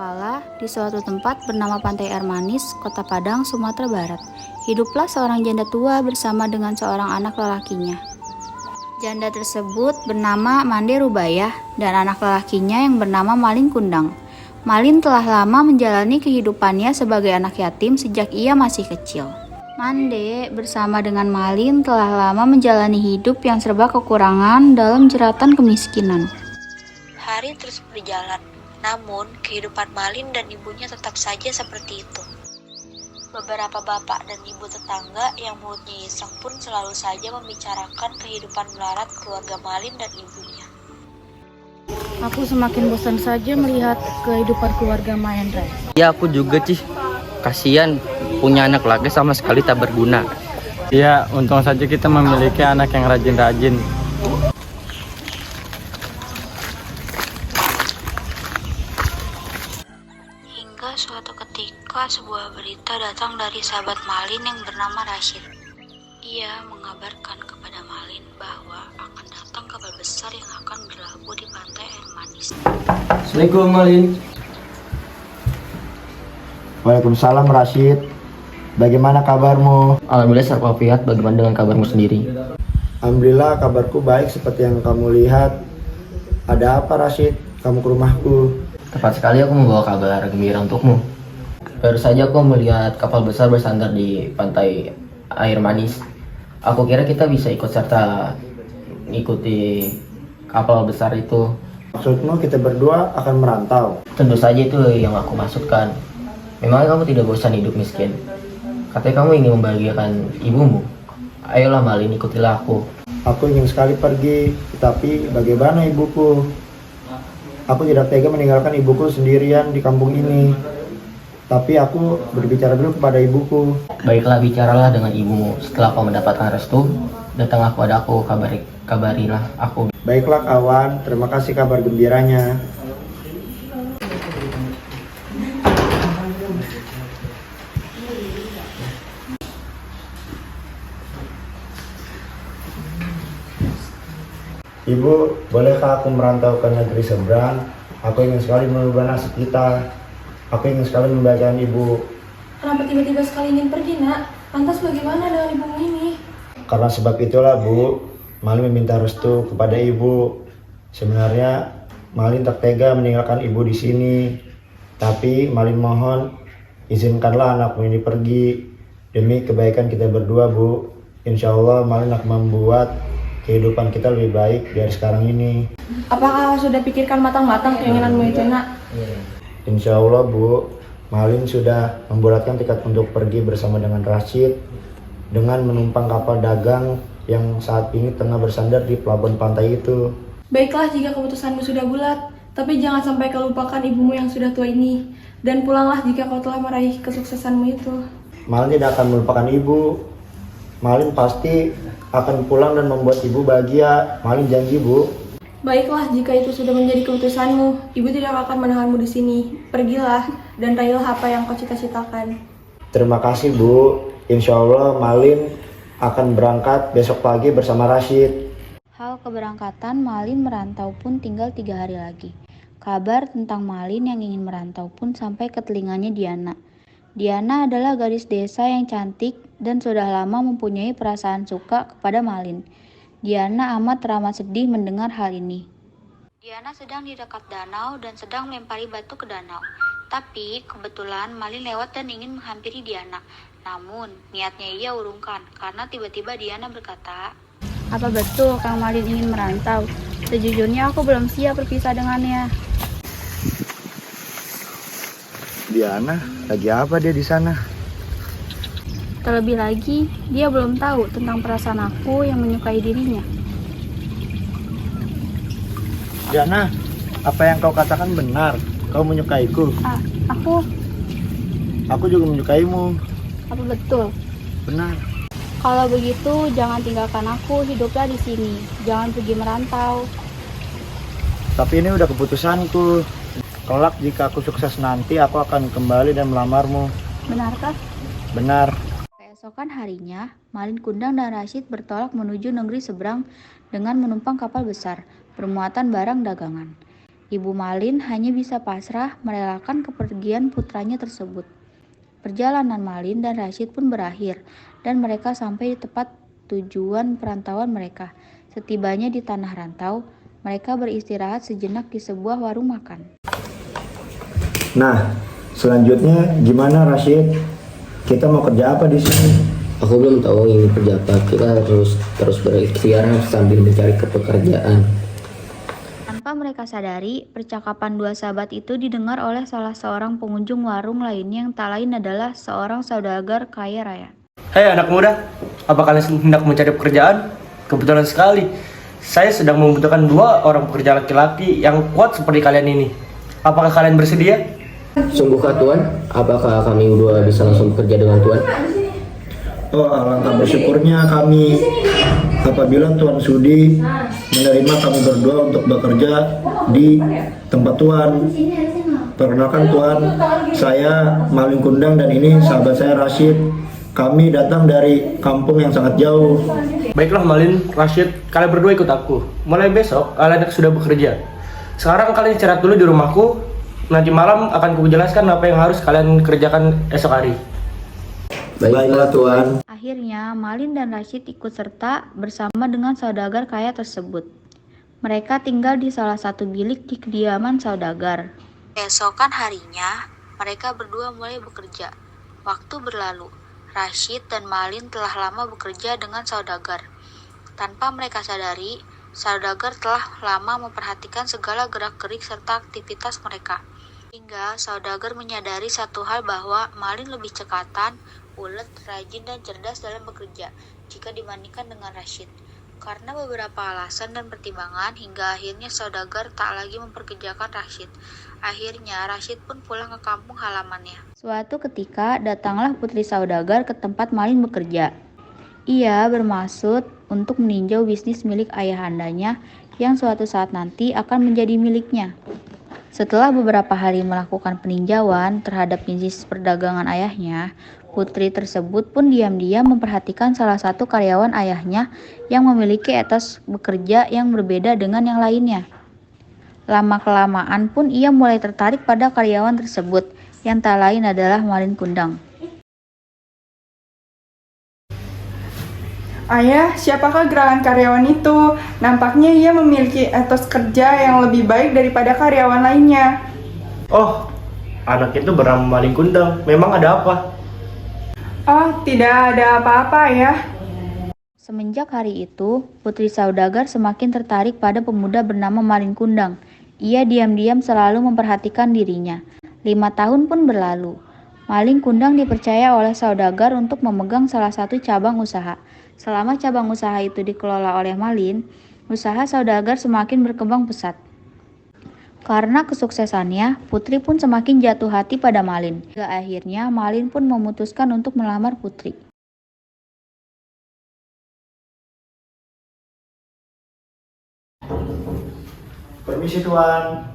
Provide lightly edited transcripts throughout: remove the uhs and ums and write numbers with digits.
Kala, di suatu tempat bernama Pantai Air Manis, Kota Padang, Sumatera Barat, hiduplah seorang janda tua bersama dengan seorang anak lelakinya. Janda tersebut bernama Mande Rubayah dan anak lelakinya yang bernama Malin Kundang. Malin telah lama menjalani kehidupannya sebagai anak yatim sejak ia masih kecil. Mande bersama dengan Malin telah lama menjalani hidup yang serba kekurangan dalam jeratan kemiskinan. Hari terus berjalan, namun kehidupan Malin dan ibunya tetap saja seperti itu. Beberapa bapak dan ibu tetangga yang mulutnya iseng pun selalu saja membicarakan kehidupan melarat keluarga Malin dan ibunya. Aku semakin bosan saja melihat kehidupan keluarga Mahendra. Ya aku juga Cih, kasihan punya anak laki sama sekali tak berguna. Ya untung saja kita memiliki anak yang rajin-rajin. Hingga suatu ketika sebuah berita datang dari sahabat Malin yang bernama Rashid. Ia mengabarkan kepada Malin bahwa akan datang kapal besar yang akan berlabuh di Pantai Air Manis. Assalamualaikum Malin. Waalaikumsalam Rashid. Bagaimana kabarmu? Alhamdulillah Sarpafiat, bagaimana dengan kabarmu sendiri? Alhamdulillah kabarku baik seperti yang kamu lihat. Ada apa Rashid? Kamu ke rumahku? Tepat sekali aku membawa kabar gembira untukmu. Baru saja aku melihat kapal besar bersandar di Pantai Air Manis. Aku kira kita bisa ikut serta ikuti kapal besar itu. Maksudmu kita berdua akan merantau? Tentu saja itu yang aku maksudkan. Memangnya kamu tidak bosan hidup miskin? Katanya kamu ingin membahagiakan ibumu. Ayolah Malin, ikutilah aku. Aku ingin sekali pergi, tapi bagaimana ibuku? Aku tidak tega meninggalkan ibuku sendirian di kampung ini. Tapi aku berbicara dulu kepada ibuku. Baiklah, bicaralah dengan ibumu. Setelah kau mendapatkan restu, datanglah padaku, kabarilah aku. Baiklah kawan, terima kasih kabar gembiranya. Ibu, bolehkah aku merantau ke negeri seberang? Aku ingin sekali merubah nasib kita. Aku ingin sekali membahagiakan ibu. Kenapa tiba-tiba sekali ingin pergi, Nak? Lantas bagaimana dengan ibumu ini? Karena sebab itulah, Bu, Malin meminta restu kepada ibu. Sebenarnya Malin tak tega meninggalkan ibu di sini. Tapi Malin mohon, izinkanlah anakmu ini pergi. Demi kebaikan kita berdua, Bu. Insya Allah Malin akan membuat kehidupan kita lebih baik dari sekarang ini. Apakah kau sudah pikirkan matang-matang keinginanmu itu, Nak? Insya Allah Bu, Malin sudah membulatkan tekad untuk pergi bersama dengan Rashid dengan menumpang kapal dagang yang saat ini tengah bersandar di pelabuhan pantai itu. Baiklah jika keputusanmu sudah bulat, tapi jangan sampai kau lupakan ibumu yang sudah tua ini. Dan pulanglah jika kau telah meraih kesuksesanmu itu. Malin tidak akan melupakan ibu. Malin pasti akan pulang dan membuat ibu bahagia. Malin janji, Bu. Baiklah, jika itu sudah menjadi keputusanmu, ibu tidak akan menahanmu di sini. Pergilah dan raihlah apa yang kau cita-citakan. Terima kasih, Bu. Insya Allah Malin akan berangkat besok pagi bersama Rashid. Hal keberangkatan Malin merantau pun tinggal 3 hari lagi. Kabar tentang Malin yang ingin merantau pun sampai ke telinganya Diana. Diana adalah gadis desa yang cantik dan sudah lama mempunyai perasaan suka kepada Malin. Diana amat teramat sedih mendengar hal ini. Diana sedang di dekat danau dan sedang melempari batu ke danau. Tapi kebetulan Malin lewat dan ingin menghampiri Diana. Namun niatnya ia urungkan karena tiba-tiba Diana berkata, "Apa betul Kang Malin ingin merantau? Sejujurnya aku belum siap berpisah dengannya." Diana, lagi apa dia di sana? Terlebih lagi, dia belum tahu tentang perasaan aku yang menyukai dirinya. Diana, apa yang kau katakan benar. Kau menyukaiku. Aku juga menyukaimu. Apa betul? Benar. Kalau begitu, jangan tinggalkan aku, hiduplah di sini. Jangan pergi merantau. Tapi ini udah keputusanku. Kelak jika aku sukses nanti, aku akan kembali dan melamarmu. Benarkah? Benar. Keesokan harinya, Malin Kundang dan Rashid bertolak menuju negeri seberang dengan menumpang kapal besar bermuatan barang dagangan. Ibu Malin hanya bisa pasrah merelakan kepergian putranya tersebut. Perjalanan Malin dan Rashid pun berakhir dan mereka sampai di tempat tujuan perantauan mereka. Setibanya di tanah rantau, mereka beristirahat sejenak di sebuah warung makan. Nah, selanjutnya gimana Rashid? Kita mau kerja apa di sini? Aku belum tahu ini kerja apa. Kita harus terus berikhtiar sambil mencari pekerjaan. Tanpa mereka sadari, percakapan dua sahabat itu didengar oleh salah seorang pengunjung warung lainnya yang tak lain adalah seorang saudagar kaya raya. Hei anak muda, apa kalian hendak mencari pekerjaan? Kebetulan sekali, saya sedang membutuhkan 2 orang pekerja laki-laki yang kuat seperti kalian ini. Apakah kalian bersedia? Sungguhkah Tuan? Apakah kami berdua bisa langsung bekerja dengan Tuan? Oh, alangkah bersyukurnya kami apabila Tuan sudi menerima kami berdua untuk bekerja di tempat Tuan. Perkenalkan Tuan, saya Malin Kundang dan ini sahabat saya Rashid. Kami datang dari kampung yang sangat jauh. Baiklah Malin, Rashid, kalian berdua ikut aku. Mulai besok kalian sudah bekerja. Sekarang kalian istirahat dulu di rumahku. Nanti malam akan kujelaskan apa yang harus kalian kerjakan esok hari. Baiklah Tuan. Akhirnya, Malin dan Rashid ikut serta bersama dengan saudagar kaya tersebut. Mereka tinggal di salah satu bilik di kediaman saudagar. Keesokan harinya, mereka berdua mulai bekerja. Waktu berlalu, Rashid dan Malin telah lama bekerja dengan saudagar. Tanpa mereka sadari, saudagar telah lama memperhatikan segala gerak-gerik serta aktivitas mereka. Hingga saudagar menyadari satu hal bahwa Malin lebih cekatan, ulet, rajin, dan cerdas dalam bekerja jika dibandingkan dengan Rashid. Karena beberapa alasan dan pertimbangan, hingga akhirnya saudagar tak lagi memperkerjakan Rashid. Akhirnya Rashid pun pulang ke kampung halamannya. Suatu ketika, datanglah putri saudagar ke tempat Malin bekerja. Ia bermaksud untuk meninjau bisnis milik ayahandanya yang suatu saat nanti akan menjadi miliknya. Setelah beberapa hari melakukan peninjauan terhadap bisnis perdagangan ayahnya, putri tersebut pun diam-diam memperhatikan salah satu karyawan ayahnya yang memiliki etos bekerja yang berbeda dengan yang lainnya. Lama-kelamaan pun ia mulai tertarik pada karyawan tersebut, yang tak lain adalah Malin Kundang. Ayah, siapakah gerangan karyawan itu? Nampaknya ia memiliki etos kerja yang lebih baik daripada karyawan lainnya. Oh, anak itu bernama Malin Kundang. Memang ada apa? Oh, tidak ada apa-apa ya. Semenjak hari itu, putri saudagar semakin tertarik pada pemuda bernama Malin Kundang. Ia diam-diam selalu memperhatikan dirinya. 5 tahun pun berlalu. Malin Kundang dipercaya oleh saudagar untuk memegang salah satu cabang usaha. Selama cabang usaha itu dikelola oleh Malin, usaha saudagar semakin berkembang pesat. Karena kesuksesannya, putri pun semakin jatuh hati pada Malin. Hingga akhirnya Malin pun memutuskan untuk melamar putri. Permisi Tuan.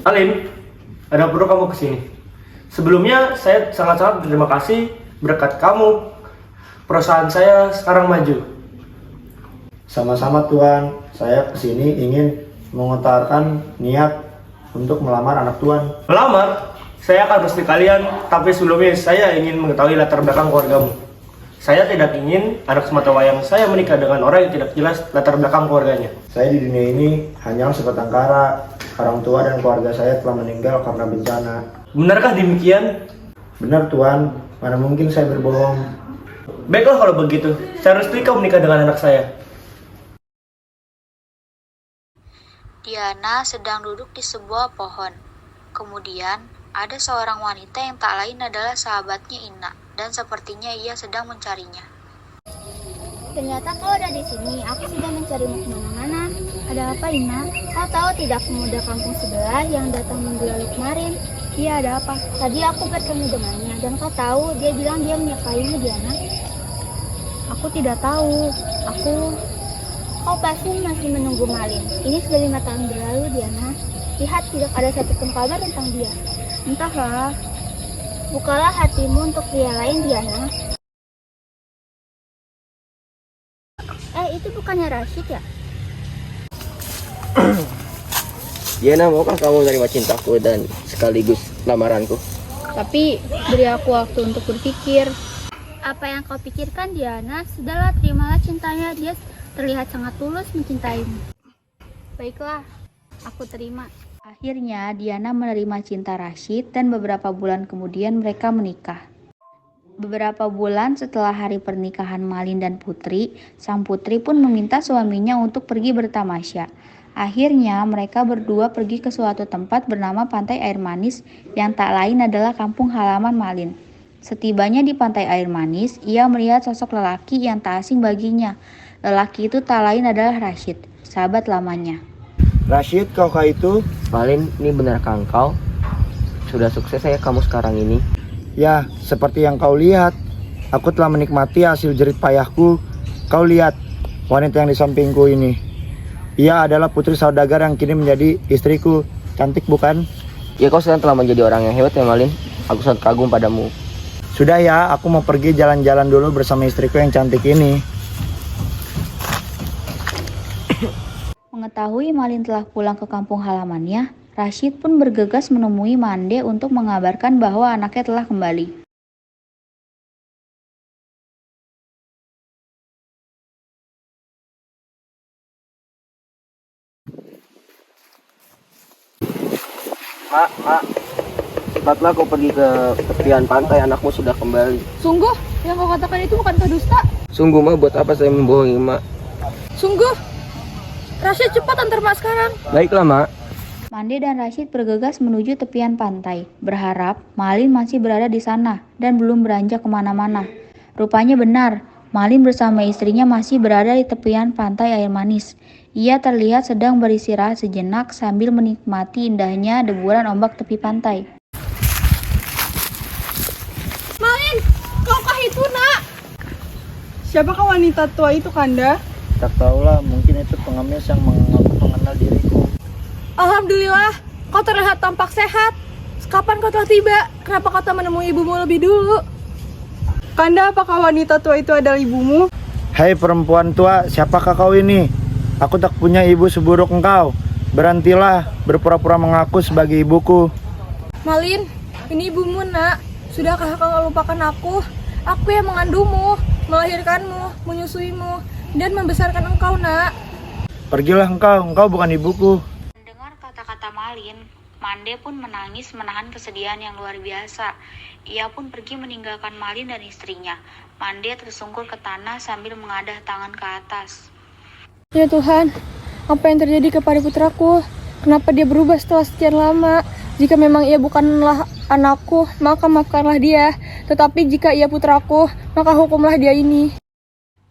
Malin, ada perlu kamu kesini. Sebelumnya saya sangat-sangat berterima kasih berkat kamu. Perusahaan saya sekarang maju. Sama-sama Tuan, saya kesini ingin mengutarakan niat untuk melamar anak Tuan. Melamar? Saya akan restu kalian, tapi sebelumnya saya ingin mengetahui latar belakang keluargamu. Saya tidak ingin anak sematawayang saya menikah dengan orang yang tidak jelas latar belakang keluarganya. Saya di dunia ini hanyalah sebatang kara. Orang tua dan keluarga saya telah meninggal karena bencana. Benarkah demikian? Benar Tuan, mana mungkin saya berbohong. Baiklah kalau begitu, saya restui kau menikah dengan anak saya. Diana sedang duduk di sebuah pohon. Kemudian, ada seorang wanita yang tak lain adalah sahabatnya Ina, dan sepertinya ia sedang mencarinya. Ternyata kau ada di sini. Aku sudah mencarimu kemana-mana. Ada apa, Ina? Kau tahu tidak pemuda kampung sebelah yang datang minggu lalu kemarin? Iya, ada apa? Tadi aku bertemu dengannya, dan kau tahu dia bilang dia menyukaimu, Diana. Aku tidak tahu. Kau pasti masih menunggu Malin. Ini sudah 5 tahun berlalu, Diana. Lihat, tidak ada satupun kabar tentang dia. Entahlah. Bukalah hatimu untuk pria lain, Diana. Itu bukannya Rashid ya? Diana, maukah kamu menerima cintaku dan sekaligus lamaranku? Tapi beri aku waktu untuk berpikir. Apa yang kau pikirkan, Diana? Sudahlah, terimalah cintanya. Dia terlihat sangat tulus mencintaimu. Baiklah, aku terima. Akhirnya Diana menerima cinta Rashid dan beberapa bulan kemudian mereka menikah. Beberapa bulan setelah hari pernikahan Malin dan Putri, sang putri pun meminta suaminya untuk pergi bertamasya. Akhirnya mereka berdua pergi ke suatu tempat bernama Pantai Air Manis yang tak lain adalah kampung halaman Malin. Setibanya di Pantai Air Manis, ia melihat sosok lelaki yang tak asing baginya. Lelaki itu tak lain adalah Rashid, sahabat lamanya. Rashid, kaukah itu? Malin, ini benarkah engkau? Sudah sukses saya kamu sekarang ini? Ya, seperti yang kau lihat. Aku telah menikmati hasil jerih payahku. Kau lihat, wanita yang di sampingku ini. Ia adalah putri saudagar yang kini menjadi istriku. Cantik bukan? Ya, kau sekarang telah menjadi orang yang hebat ya Malin. Aku sangat kagum padamu. Sudah ya, aku mau pergi jalan-jalan dulu bersama istriku yang cantik ini. Mengetahui Malin telah pulang ke kampung halamannya, Rashid pun bergegas menemui Mande untuk mengabarkan bahwa anaknya telah kembali. Mak, cepatlah kau pergi ke tepian pantai, anakmu sudah kembali. Sungguh, yang kau katakan itu bukankah dusta? Sungguh mak, buat apa saya membohongi mak? Sungguh, Rashid cepat antar mak sekarang. Baiklah mak. Mande dan Rashid bergegas menuju tepian pantai, berharap Malin masih berada di sana dan belum beranjak kemana-mana. Rupanya benar, Malin bersama istrinya masih berada di tepian Pantai Air Manis. Ia terlihat sedang beristirahat sejenak sambil menikmati indahnya deburan ombak tepi pantai. Malin, kaukah itu, nak? Siapakah wanita tua itu, Kanda? Tak tahulah, mungkin itu pengemis yang mengaku mengenal diriku. Alhamdulillah, kau terlihat tampak sehat. Kapan kau telah tiba? Kenapa kau tak menemui ibumu lebih dulu? Kanda, apakah wanita tua itu adalah ibumu? Hei perempuan tua, siapakah kau ini? Aku tak punya ibu seburuk engkau. Berhentilah berpura-pura mengaku sebagai ibuku. Malin, ini ibumu, nak. Sudahkah kau lupakan aku? Aku yang mengandungmu, melahirkanmu, menyusuimu, dan membesarkan engkau, nak. Pergilah engkau bukan ibuku. Mendengar kata-kata Malin, Mande pun menangis menahan kesedihan yang luar biasa. Ia pun pergi meninggalkan Malin dan istrinya. Mande tersungkur ke tanah sambil mengadah tangan ke atas. Ya Tuhan, apa yang terjadi kepada putraku? Kenapa dia berubah setelah sekian lama? Jika memang ia bukanlah anakku, maka maafkanlah dia. Tetapi jika ia putraku, maka hukumlah dia ini.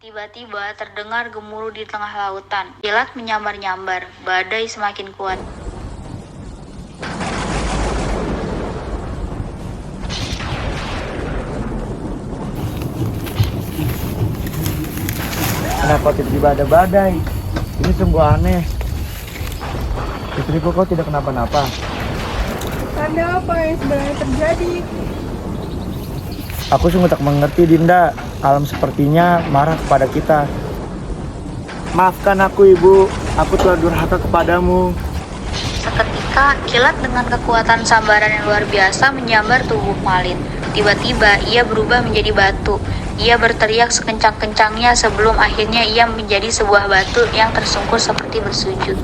Tiba-tiba terdengar gemuruh di tengah lautan. Kilat menyambar-nyambar, badai semakin kuat. Kenapa tiba-tiba ada badai? Ini sungguh aneh. Istriku kau tidak kenapa-napa. Kanda, apa yang sebenarnya terjadi? Aku sungguh tak mengerti, Dinda. Alam sepertinya marah kepada kita. Maafkan aku, Ibu. Aku telah durhaka kepadamu. Seketika, kilat dengan kekuatan sambaran yang luar biasa menyambar tubuh Malin. Tiba-tiba, ia berubah menjadi batu. Ia berteriak sekencang-kencangnya sebelum akhirnya ia menjadi sebuah batu yang tersungkur seperti bersujud.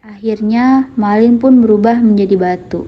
Akhirnya, Malin pun berubah menjadi batu.